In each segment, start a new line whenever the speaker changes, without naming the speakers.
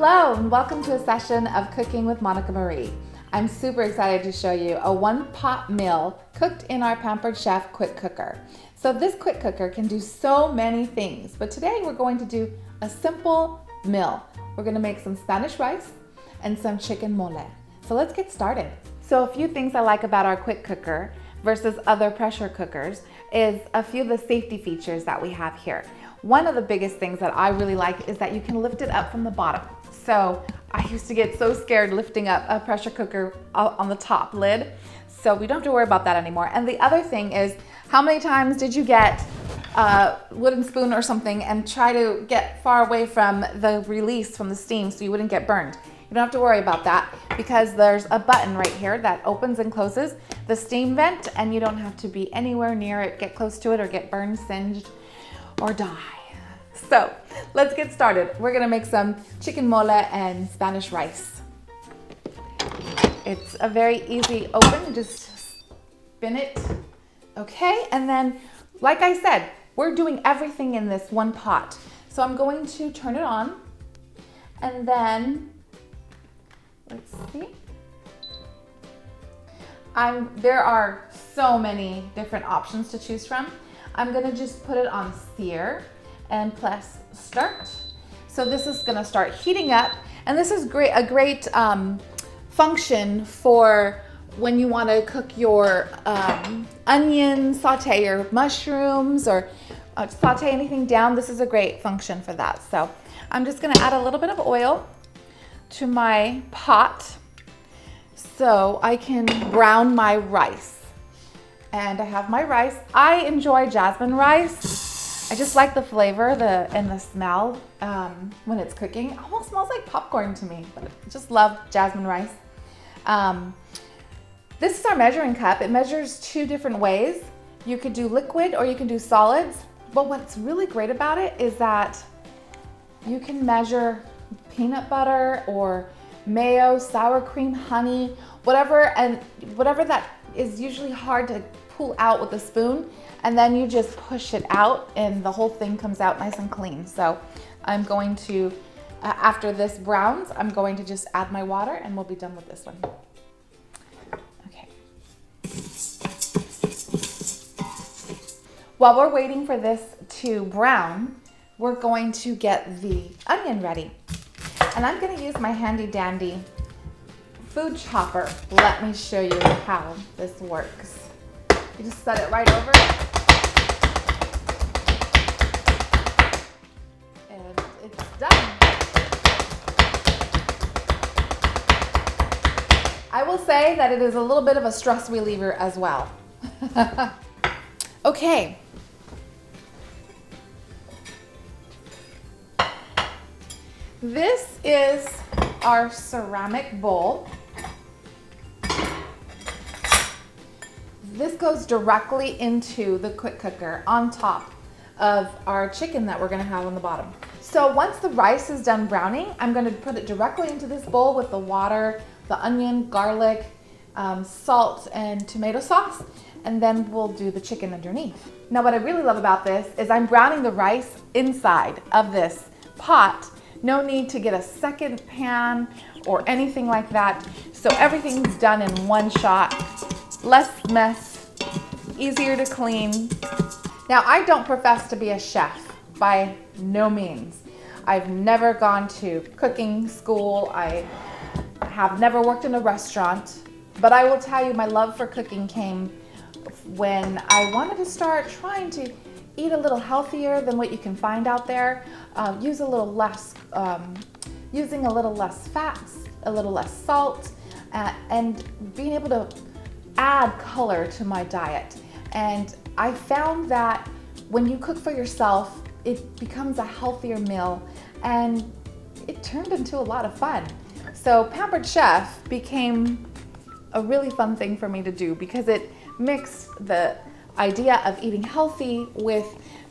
Hello and welcome to a session of Cooking with Monica Marie. I'm super excited to show you a one-pot meal cooked in our Pampered Chef quick cooker. So this quick cooker can do so many things, but today we're going to do a simple meal. We're going to make some Spanish rice and some chicken mole. So let's get started. So a few things I like about our quick cooker versus other pressure cookers is a few of the safety features that we have here. One of the biggest things that I really like is that you can lift it up from the bottom. So I used to get so scared lifting up a pressure cooker on the top lid. So we don't have to worry about that anymore. And the other thing is, how many times did you get a wooden spoon or something and try to get far away from the release from the steam so you wouldn't get burned? You don't have to worry about that because there's a button right here that opens and closes the steam vent, and you don't have to be anywhere near it, get close to it, or get burned, singed, or die. So let's get started. We're gonna make some chicken mole and Spanish rice. It's a very easy open, just spin it. Okay, and then like I said, we're doing everything in this one pot. So I'm going to turn it on, and then let's see. There are so many different options to choose from. I'm gonna just put it on sear and press start. So this is gonna start heating up, and this is a great function for when you wanna cook your onions, saute your mushrooms, or saute anything down. This is a great function for that. So I'm just gonna add a little bit of oil to my pot so I can brown my rice. And I have my rice. I enjoy jasmine rice. I just like the flavor and the smell when it's cooking. It almost smells like popcorn to me, but I just love jasmine rice. This is our measuring cup. It measures two different ways. You could do liquid or you can do solids. But what's really great about it is that you can measure peanut butter or mayo, sour cream, honey, whatever that is usually hard to pull out with a spoon, and then you just push it out and the whole thing comes out nice and clean. So I'm going to, after this browns, I'm going to just add my water and we'll be done with this one. Okay. While we're waiting for this to brown, we're going to get the onion ready. And I'm gonna use my handy dandy food chopper. Let me show you how this works. You just set it right over and it's done. I will say that it is a little bit of a stress reliever as well. Okay. This is our ceramic bowl. This goes directly into the quick cooker on top of our chicken that we're gonna have on the bottom. So once the rice is done browning, I'm gonna put it directly into this bowl with the water, the onion, garlic, salt, and tomato sauce, and then we'll do the chicken underneath. Now what I really love about this is I'm browning the rice inside of this pot. No need to get a second pan or anything like that. So everything's done in one shot. Less mess, easier to clean. Now, I don't profess to be a chef, by no means. I've never gone to cooking school. I have never worked in a restaurant, but I will tell you my love for cooking came when I wanted to start trying to eat a little healthier than what you can find out there. Use a little less, using a little less fats, a little less salt, and being able to add color to my diet. And I found that when you cook for yourself, it becomes a healthier meal, and it turned into a lot of fun. So Pampered Chef became a really fun thing for me to do because it mixed the idea of eating healthy with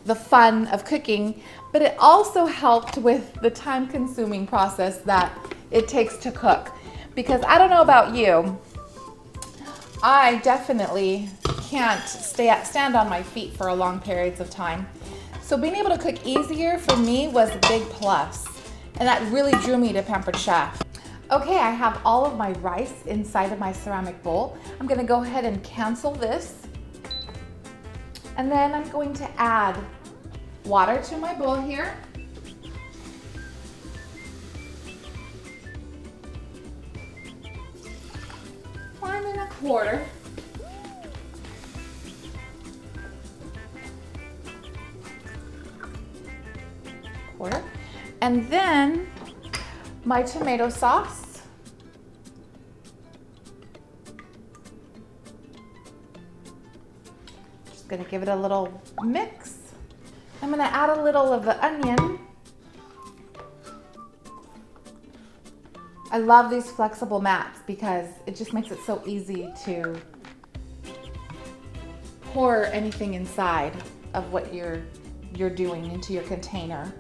the fun of cooking, but it also helped with the time-consuming process that it takes to cook. Because I don't know about you, I definitely can't stand on my feet for long periods of time. So being able to cook easier for me was a big plus. And that really drew me to Pampered Chef. Okay, I have all of my rice inside of my ceramic bowl. I'm gonna go ahead and cancel this. And then I'm going to add water to my bowl here. One and a quarter. And then my tomato sauce. Just gonna give it a little mix. I'm gonna add a little of the onion. I love these flexible mats because it just makes it so easy to pour anything inside of what you're doing into your container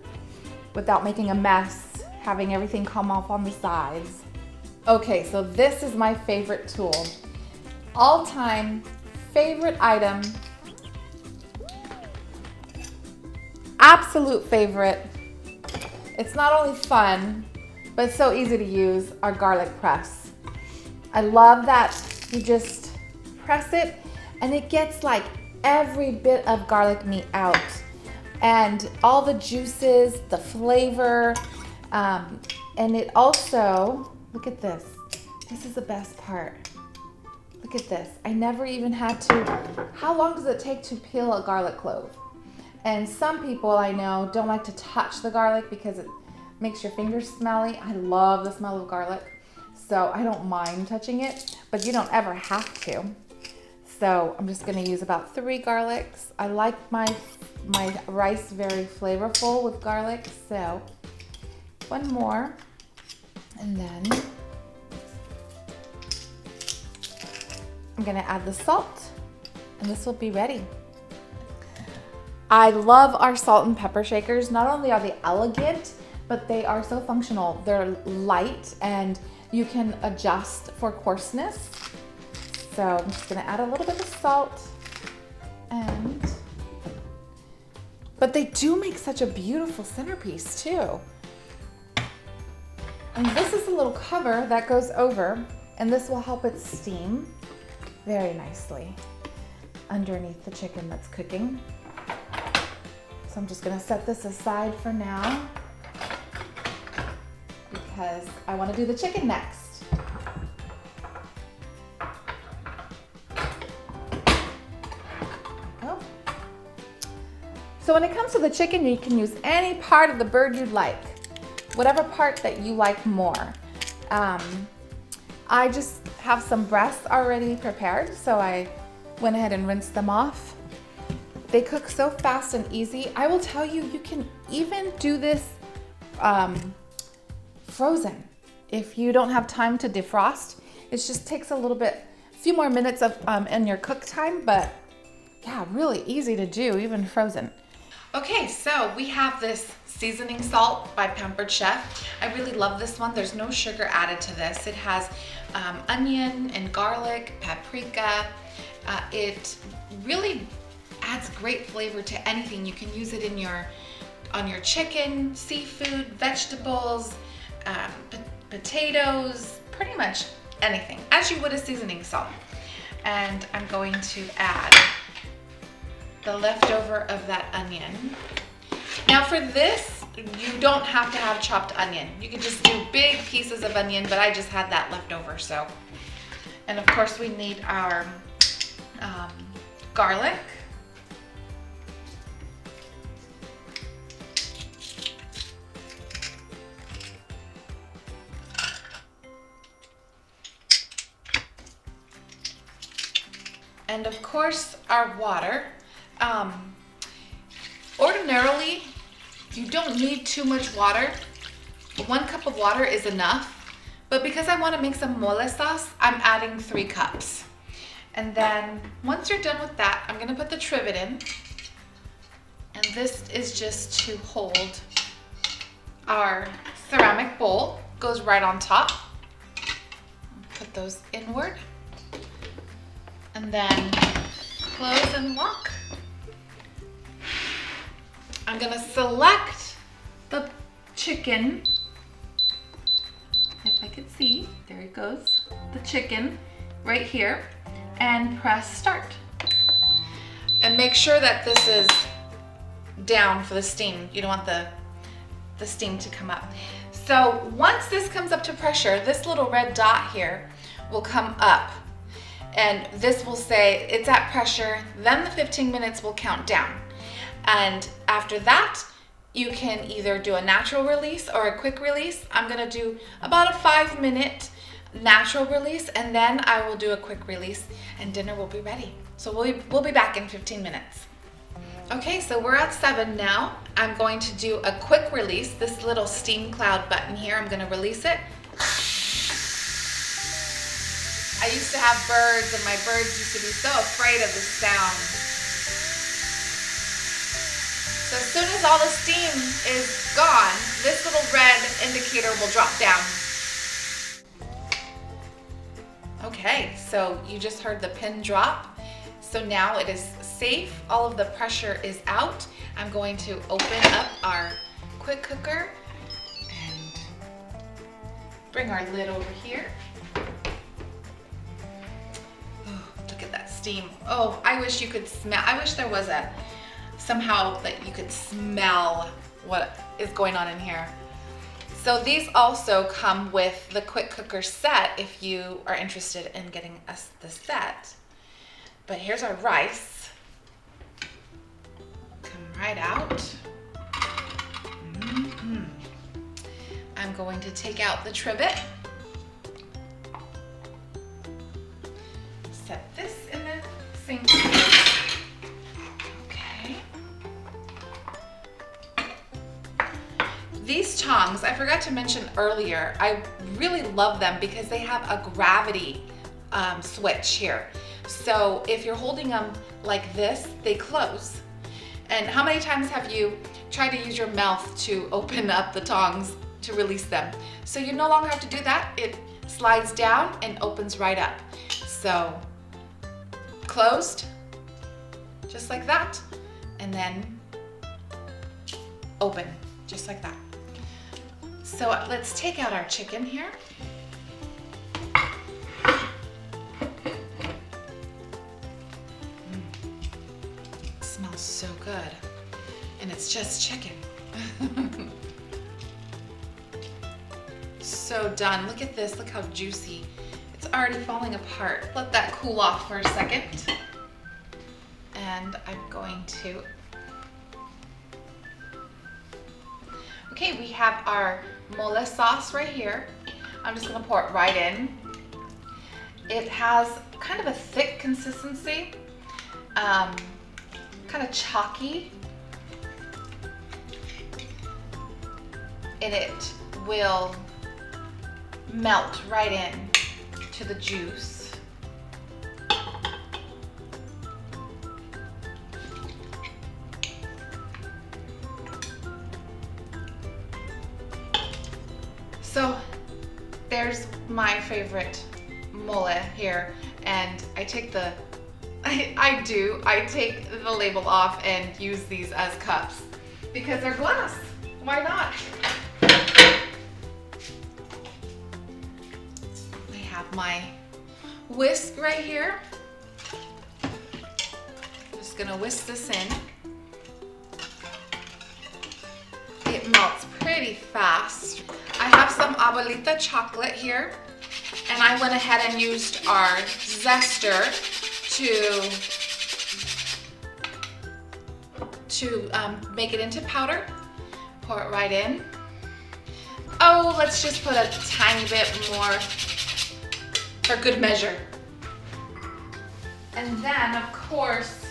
without making a mess, having everything come off on the sides. Okay, so this is my favorite tool. All-time favorite item. Absolute favorite. It's not only fun, but it's so easy to use, our garlic press. I love that you just press it and it gets like every bit of garlic meat out. And all the juices, the flavor, and it also, look at this. This is the best part. Look at this. I never even had to, how long does it take to peel a garlic clove? And some people I know don't like to touch the garlic because it makes your fingers smelly. I love the smell of garlic, so I don't mind touching it, but you don't ever have to. So I'm just gonna use about 3 garlics. I like my rice very flavorful with garlic, so 1 more. And then I'm gonna add the salt, and this will be ready. I love our salt and pepper shakers. Not only are they elegant, but they are so functional. They're light and you can adjust for coarseness. So I'm just gonna add a little bit of salt, but they do make such a beautiful centerpiece too. And this is a little cover that goes over, and this will help it steam very nicely underneath the chicken that's cooking. So I'm just gonna set this aside for now because I wanna do the chicken next. So when it comes to the chicken, you can use any part of the bird you'd like, whatever part that you like more. I just have some breasts already prepared, so I went ahead and rinsed them off. They cook so fast and easy. I will tell you, you can even do this frozen if you don't have time to defrost. It just takes a few more minutes of in your cook time, but yeah, really easy to do, even frozen. Okay, so we have this seasoning salt by Pampered Chef. I really love this one. There's no sugar added to this. It has onion and garlic, paprika. It really adds great flavor to anything. You can use it in on your chicken, seafood, vegetables, potatoes, pretty much anything, as you would a seasoning salt. And I'm going to add the leftover of that onion. Now for this, you don't have to have chopped onion. You can just do big pieces of onion, but I just had that left over, so. And of course we need our garlic. And of course our water. Ordinarily, you don't need too much water. 1 cup of water is enough, but because I want to make some mole sauce, I'm adding 3 cups. And then once you're done with that, I'm gonna put the trivet in. And this is just to hold our ceramic bowl. Goes right on top. Put those inward. And then close and lock. I'm gonna select the chicken I could see, there it goes, the chicken right here, and press start. And make sure that this is down for the steam. You don't want the steam to come up. So once this comes up to pressure, this little red dot here will come up, and this will say it's at pressure, then the 15 minutes will count down. And after that, you can either do a natural release or a quick release. I'm gonna do about a 5-minute natural release, and then I will do a quick release, and dinner will be ready. So we'll be back in 15 minutes. Okay, so we're at 7 now. I'm going to do a quick release. This little steam cloud button here, I'm gonna release it. I used to have birds, and my birds used to be so afraid of the sound. So as soon as all the steam is gone, this little red indicator will drop down. Okay, so you just heard the pin drop. So now it is safe. All of the pressure is out. I'm going to open up our quick cooker and bring our lid over here. Oh, look at that steam. Oh, I wish you could smell. I wish there was somehow that you could smell what is going on in here. So these also come with the quick cooker set if you are interested in getting us the set. But here's our rice. Come right out. I'm going to take out the trivet. Set this in the sink. These tongs, I forgot to mention earlier, I really love them because they have a gravity switch here. So if you're holding them like this, they close. And how many times have you tried to use your mouth to open up the tongs to release them? So you no longer have to do that. It slides down and opens right up. So closed, just like that, and then open, just like that. So let's take out our chicken here. It smells so good. And it's just chicken. So done. Look at this. Look how juicy. It's already falling apart. Let that cool off for a second. And I'm going to... Okay, we have our mole sauce right here. I'm just gonna pour it right in. It has kind of a thick consistency, kind of chalky, and it will melt right in to the juice. So there's my favorite mole here, and I take the label off and use these as cups because they're glass. Why not? I have my whisk right here. Just gonna whisk this in. It melts pretty fast. I have some Abuelita chocolate here, and I went ahead and used our Zester to make it into powder. Pour it right in. Oh, let's just put a tiny bit more for good measure. And then, of course,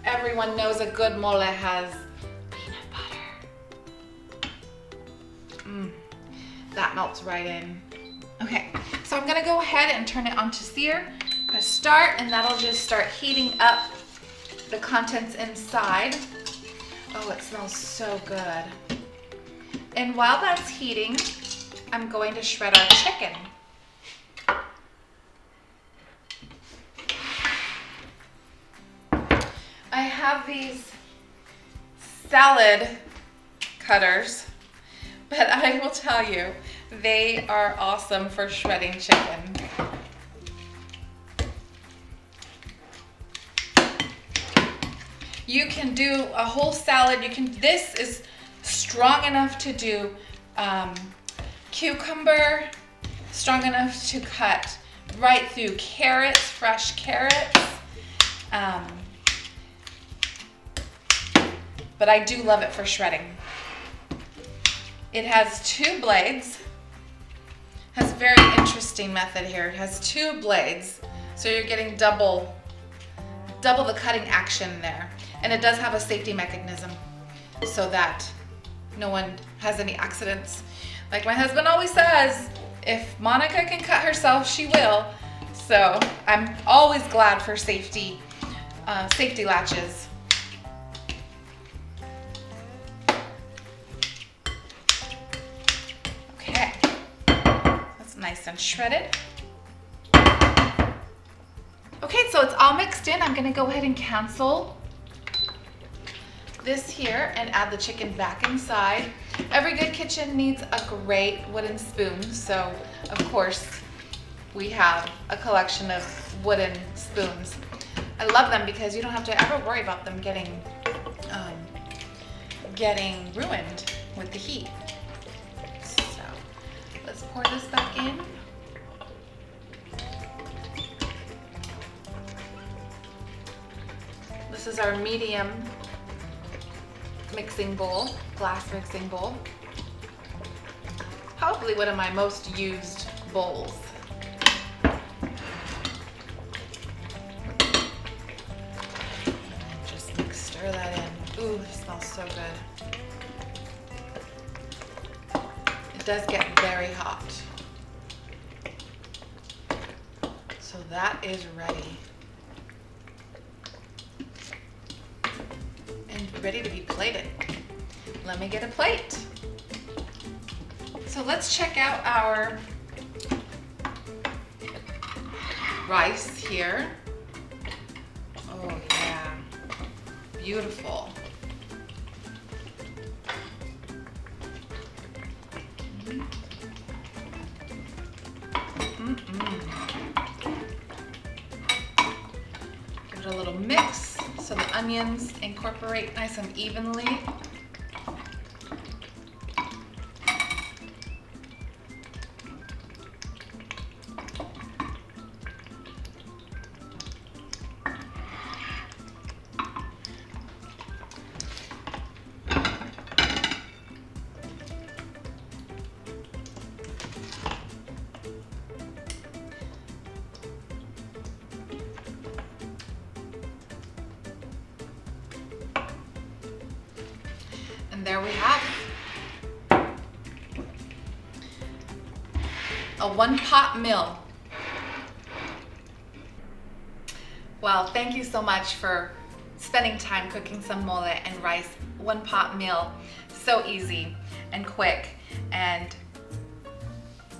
everyone knows a good mole has peanut butter. That melts right in. Okay, so I'm gonna go ahead and turn it on to sear. I'm gonna start, and that'll just start heating up the contents inside. Oh, it smells so good. And while that's heating, I'm going to shred our chicken. I have these salad cutters, but I will tell you, They are awesome for shredding chicken. You can do a whole salad. This is strong enough to do cucumber, strong enough to cut right through carrots, fresh carrots. But I do love it for shredding. It has 2 blades. Has a very interesting method here. It has 2 blades, so you're getting double the cutting action there. And it does have a safety mechanism so that no one has any accidents. Like my husband always says, if Monica can cut herself, she will. So I'm always glad for safety latches. Okay, that's nice and shredded. Okay, so it's all mixed in. I'm gonna go ahead and cancel this here and add the chicken back inside. Every good kitchen needs a great wooden spoon, so of course we have a collection of wooden spoons. I love them because you don't have to ever worry about them getting ruined with the heat. So let's pour this back in. This is our medium mixing bowl, glass mixing bowl. Probably one of my most used bowls. Just stir that in. Ooh, it smells so good. It does get very hot. So that is ready. Ready to be plated. Let me get a plate. So let's check out our rice here. Oh yeah, beautiful. Give it a little mix so the onions incorporate nice and evenly. And there we have a 1-pot meal. Well, thank you so much for spending time cooking some mole and rice. 1-pot meal, so easy and quick and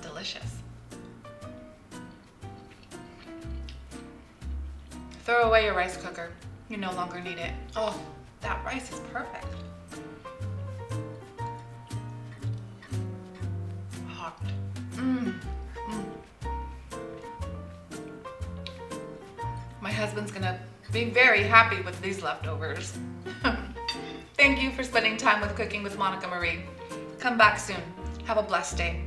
delicious. Throw away your rice cooker. You no longer need it. Oh, that rice is perfect. Hot. My husband's gonna be very happy with these leftovers. Thank you for spending time with Cooking with Monica Marie. Come back soon. Have a blessed day.